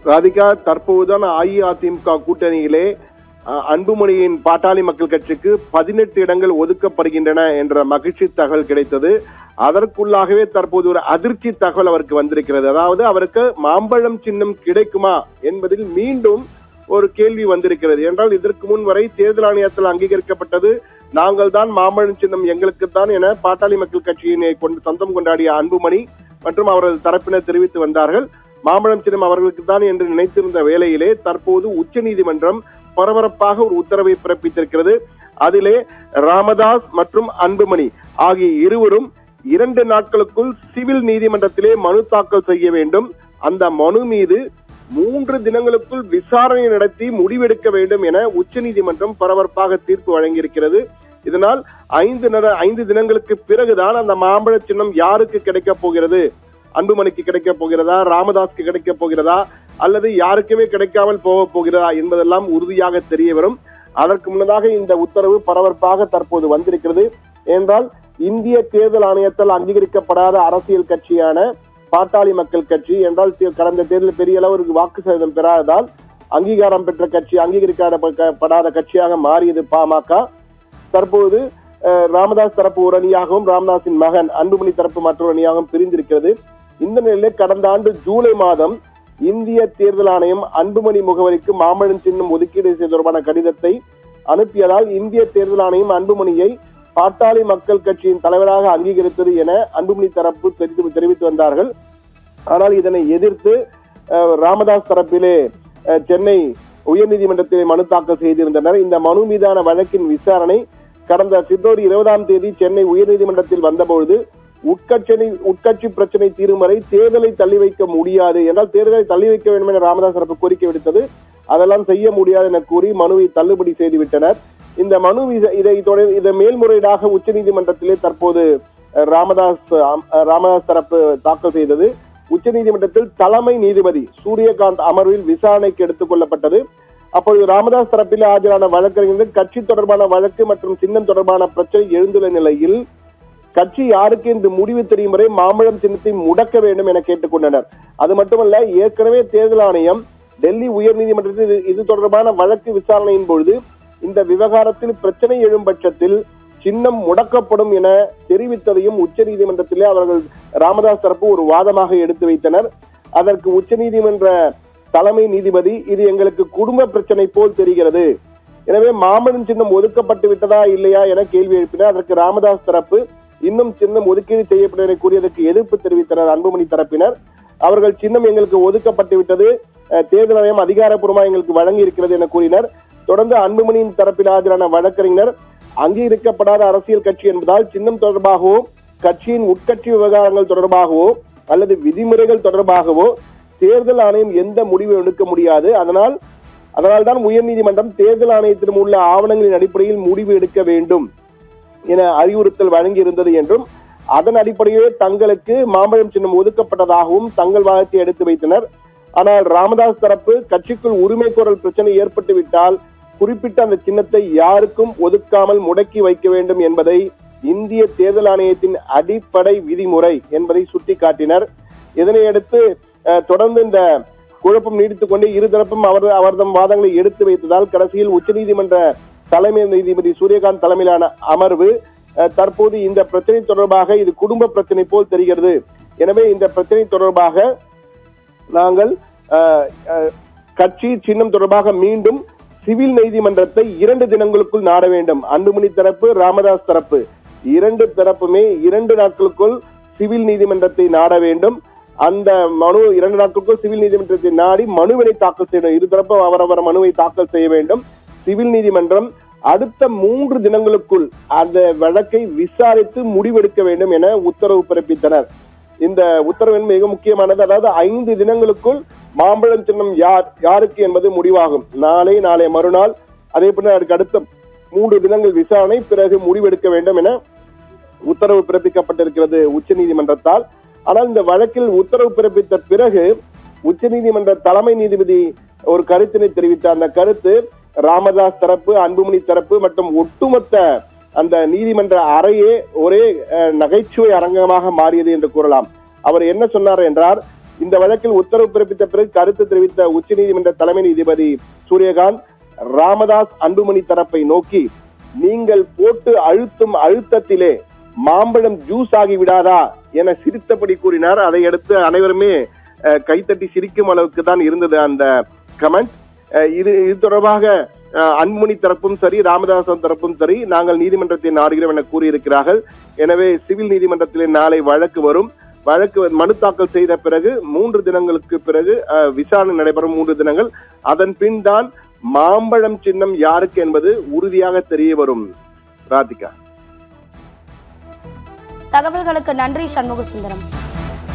ராதிகா, தற்போதுதான் அஇஅதிமுக கூட்டணியிலே அன்புமணியின் பாட்டாளி மக்கள் கட்சிக்கு 18 இடங்கள் ஒதுக்கப்படுகின்றன என்ற மகிழ்ச்சி தகவல் கிடைத்தது. அதற்குள்ளாகவே தற்போது ஒரு அதிர்ச்சி தகவல் அவருக்கு வந்திருக்கிறது. அதாவது அவருக்கு மாம்பழம் சின்னம் கிடைக்குமா என்பதில் மீண்டும் ஒரு கேள்வி வந்திருக்கிறது. என்றால் இதற்கு முன் வரை தேர்தல் ஆணையத்தில் அங்கீகரிக்கப்பட்டது நாங்கள் தான் மாம்பழம் சின்னம் எங்களுக்கு தான் என பாட்டாளி மக்கள் கட்சியினை சொந்தம் கொண்டாடிய அன்புமணி மற்றும் அவரது தரப்பினர் தெரிவித்து வந்தார்கள். மாம்பழம் சின்னம் அவர்களுக்கு தான் என்று நினைத்திருந்த வேளையிலே தற்போது உச்சநீதிமன்றம் பரபரப்பாக ஒரு உத்தரவை பிறப்பித்திருக்கிறது. அதிலே ராமதாஸ் மற்றும் அன்புமணி ஆகிய இருவரும் 2 நாட்களுக்குள் சிவில் நீதிமன்றத்திலே மனு தாக்கல் செய்ய வேண்டும். அந்த மனு மீது 3 தினங்களுக்குள் விசாரணை நடத்தி முடிவெடுக்க வேண்டும் என உச்சநீதிமன்றம் பரபரப்பாக தீர்ப்பு வழங்கியிருக்கிறது. இதனால் 5 தினங்களுக்கு பிறகுதான் அந்த மாம்பழ சின்னம் யாருக்கு கிடைக்க போகிறது, அன்புமணிக்கு கிடைக்க போகிறதா, ராமதாஸ்க்கு கிடைக்க போகிறதா, அல்லது யாருக்குமே கிடைக்காமல் போக போகிறதா என்பதெல்லாம் உறுதியாக தெரிய வரும். அதற்கு முன்னதாக இந்த உத்தரவு பரபரப்பாக தற்போது வந்திருக்கிறது. என்றால் இந்திய தேர்தல் ஆணையத்தால் அங்கீகரிக்கப்படாத அரசியல் கட்சியான பாட்டாளி மக்கள் கட்சி என்றால் கடந்த தேர்தலில் பெரிய அளவு வாக்கு சதவீதம் பெறாததால் அங்கீகாரம் பெற்ற கட்சி, அங்கீகரிக்கப்படாத கட்சியாக மாறியது பாமக. தற்போது ராமதாஸ் தரப்பு ஒரு அணியாகவும் ராமதாஸின் மகன் அன்புமணி தரப்பு மற்றொரு அணியாகவும் பிரிந்திருக்கிறது. இந்த நிலையில் கடந்த ஆண்டு ஜூலை மாதம் இந்திய தேர்தல் ஆணையம் அன்புமணி முகவரிக்கு மாம்பழம் சின்னம் ஒதுக்கீடு தொடர்பான கடிதத்தை அனுப்பியதால் இந்திய தேர்தல் ஆணையம் அன்புமணியை பாட்டாளி மக்கள் கட்சியின் தலைவராக அங்கீகரித்தது என அன்புமணி தரப்பு தெரிவித்து வந்தார்கள். ஆனால் இதனை எதிர்த்து ராமதாஸ் தரப்பிலே சென்னை உயர்நீதிமன்றத்திலே மனு தாக்கல் செய்திருந்தனர். இந்த மனு மீதான வழக்கின் விசாரணை கடந்த பிப்ரவரி 20ஆம் தேதி சென்னை உயர்நீதிமன்றத்தில் வந்தபொழுது உட்கட்சி பிரச்சனை தீரும் வரை தேர்தலை தள்ளி வைக்க முடியாது என்றால் தேர்தலை தள்ளி வைக்க வேண்டும் என ராமதாஸ் தரப்பு கோரிக்கை விடுத்தது. அதெல்லாம் செய்ய முடியாது என கூறி மனுவை தள்ளுபடி செய்துவிட்டனர். இந்த மனு இதை மேல்முறையீடாக உச்சநீதிமன்றத்திலே தற்போது ராமதாஸ் தரப்பு தாக்கல் செய்தது. உச்சநீதிமன்றத்தில் தலைமை நீதிபதி சூரியகாந்த் அமர்வில் விசாரணைக்கு எடுத்துக் கொள்ளப்பட்டது. அப்பொழுது ராமதாஸ் தரப்பில் ஆஜரான வழக்கறிஞர்கள் கட்சி தொடர்பான வழக்கு மற்றும் சின்னம் தொடர்பான பிரச்சனை எழுந்துள்ள நிலையில் கட்சி யாருக்கு என்று முடிவு தெரியும் வரை மாம்பழம் சின்னத்தை முடக்க வேண்டும் என கேட்டுக்கொண்டனர். அது மட்டுமல்ல, ஏற்கனவே தேர்தல் ஆணையம் டெல்லி உயர் நீதிமன்றத்தில் இது தொடர்பான வழக்கு விசாரணையின் பொழுது இந்த விவகாரத்தில் பிரச்சனை எழும் பட்சத்தில் சின்னம் முடக்கப்படும் என தெரிவித்ததையும் உச்ச நீதிமன்றத்திலே அவர்கள் ராமதாஸ் தரப்பு ஒரு வாதமாக எடுத்து வைத்தனர். அதற்கு உச்சநீதிமன்ற தலைமை நீதிபதி இது எங்களுக்கு குடும்ப பிரச்சனை போல் தெரிகிறது, எனவே மாம்பழம் சின்னம் ஒதுக்கப்பட்டு விட்டதா இல்லையா என கேள்வி எழுப்பினர். அதற்கு ராமதாஸ் தரப்பு இன்னும் சின்னம் ஒதுக்கீடு செய்யப்பட்டதை கூறியதற்கு எதிர்ப்பு தெரிவித்தனர் அன்புமணி தரப்பினர். அவர்கள் சின்னம் எங்களுக்கு ஒதுக்கப்பட்டு விட்டது, தேர்தல் ஆணையம் அதிகாரப்பூர்வமாக எங்களுக்கு வழங்கி இருக்கிறது என கூறினர். தொடர்ந்து அன்புமணியின் தரப்பில் ஆஜரான வழக்கறிஞர் அங்கீகரிக்கப்படாத அரசியல் கட்சி என்பதால் சின்னம் தொடர்பாகவோ கட்சியின் உட்கட்சி விவகாரங்கள் தொடர்பாகவோ அல்லது விதிமுறைகள் தொடர்பாகவோ தேர்தல் ஆணையம் எந்த முடிவும் எடுக்க முடியாது, அதனால்தான் உயர்நீதிமன்றம் தேர்தல் ஆணையத்திடம் உள்ள ஆவணங்களின் அடிப்படையில் முடிவு எடுக்க வேண்டும் என அறிவுறுத்தல் வழங்கி இருந்தது என்றும் அதன் அடிப்படையே தங்களுக்கு மாம்பழம் சின்னம் ஒதுக்கப்பட்டதாகவும் தங்கள் வாதத்தை எடுத்து வைத்தனர். ஆனால் ராமதாஸ் தரப்பு கட்சிக்குள் உரிமை கோரல் பிரச்சனை ஏற்பட்டு விட்டால் குறிப்பிட்ட அந்த சின்னத்தை யாருக்கும் ஒதுக்காமல் முடக்கி வைக்க வேண்டும் என்பதை இந்திய தேர்தல் ஆணையத்தின் அடிப்படை விதிமுறை என்பதை சுட்டிக்காட்டினர். இதனையடுத்து தொடர்ந்து இந்த குழப்பம் நீடித்துக் கொண்டே இருதரப்பும் அவர்தம் வாதங்களை எடுத்து வைத்ததால் கடைசியில் உச்சநீதிமன்ற தலைமை நீதிபதி சூரியகாந்த் தலைமையிலான அமர்வு தற்போது இந்த பிரச்சனை தொடர்பாக இது குடும்ப பிரச்சனை போல் தெரிகிறது, எனவே இந்த பிரச்சனை தொடர்பாக நாங்கள் கட்சி சின்னம் தொடர்பாக மீண்டும் சிவில் நீதிமன்றத்தை 2 தினங்களுக்குள் நாட வேண்டும். அன்புமணி தரப்பு ராமதாஸ் தரப்பு 2 தரப்புமே 2 நாட்களுக்குள் சிவில் நீதிமன்றத்தை நாட வேண்டும். அந்த மனு 2 நாட்களுக்குள் சிவில் நீதிமன்றத்தை நாடி மனுவினை தாக்கல் செய்ய இருதரப்பும் அவரவர் மனுவை தாக்கல் செய்ய வேண்டும். சிவில் நீதிமன்றம் அடுத்த 3 தினங்களுக்குள் அந்த வழக்கை விசாரித்து முடிவெடுக்க வேண்டும் என உத்தரவு பிறப்பித்தனர். இந்த உத்தரவு மிக முக்கியமானது. அதாவது 5 தினங்களுக்குள் மாம்பழம் சின்னம் யாருக்கு என்பது முடிவாகும். நாளை மறுநாள், அதே போல அதுக்கு அடுத்த 3 தினங்கள் விசாரணை, பிறகு முடிவெடுக்க வேண்டும் என உத்தரவு பிறப்பிக்கப்பட்டிருக்கிறது உச்ச நீதிமன்றத்தால். ஆனால் இந்த வழக்கில் உத்தரவு பிறப்பித்த பிறகு உச்சநீதிமன்ற தலைமை நீதிபதி ஒரு கருத்தினை தெரிவித்தார். அந்த கருத்து ராமதாஸ் தரப்பு, அன்புமணி தரப்பு மற்றும் ஒட்டுமொத்த அந்த நீதிமன்ற அறையே ஒரே நகைச்சுவை அரங்கமாக மாறியது என்று கூறலாம். அவர் என்ன சொன்னார் என்றால், இந்த வழக்கில் உத்தரவு பிறப்பித்த பிறகு கருத்து தெரிவித்த உச்சநீதிமன்ற தலைமை நீதிபதி சூரியகாந்த் ராமதாஸ் அன்புமணி தரப்பை நோக்கி, நீங்கள் போட்டு அழுத்தும் அழுத்தத்திலே மாம்பழம் ஜூஸ் ஆகி விடாதா என சிரித்தபடி கூறினார். அதையடுத்து அனைவருமே கைத்தட்டி சிரிக்கும் அளவுக்கு தான் இருந்தது அந்த கமெண்ட். இது தொடர்பாக அன்புமணி தரப்பும் சரி, ராமதாசன் தரப்பும் சரி, நாங்கள் நீதிமன்றத்தை நாடுகிறோம் என கூறியிருக்கிறார்கள். எனவே சிவில் நீதிமன்றத்திலே நாளை வழக்கு வரும். வழக்கு மனு தாக்கல் செய்த பிறகு 3 தினங்களுக்கு பிறகு விசாரணை நடைபெறும். 3 தினங்கள். அதன் பின் தான் மாம்பழம் சின்னம் யாருக்கு என்பது உறுதியாக தெரிய வரும். ராதிகா, தகவல்களுக்கு நன்றி சண்முக சுந்தரம்.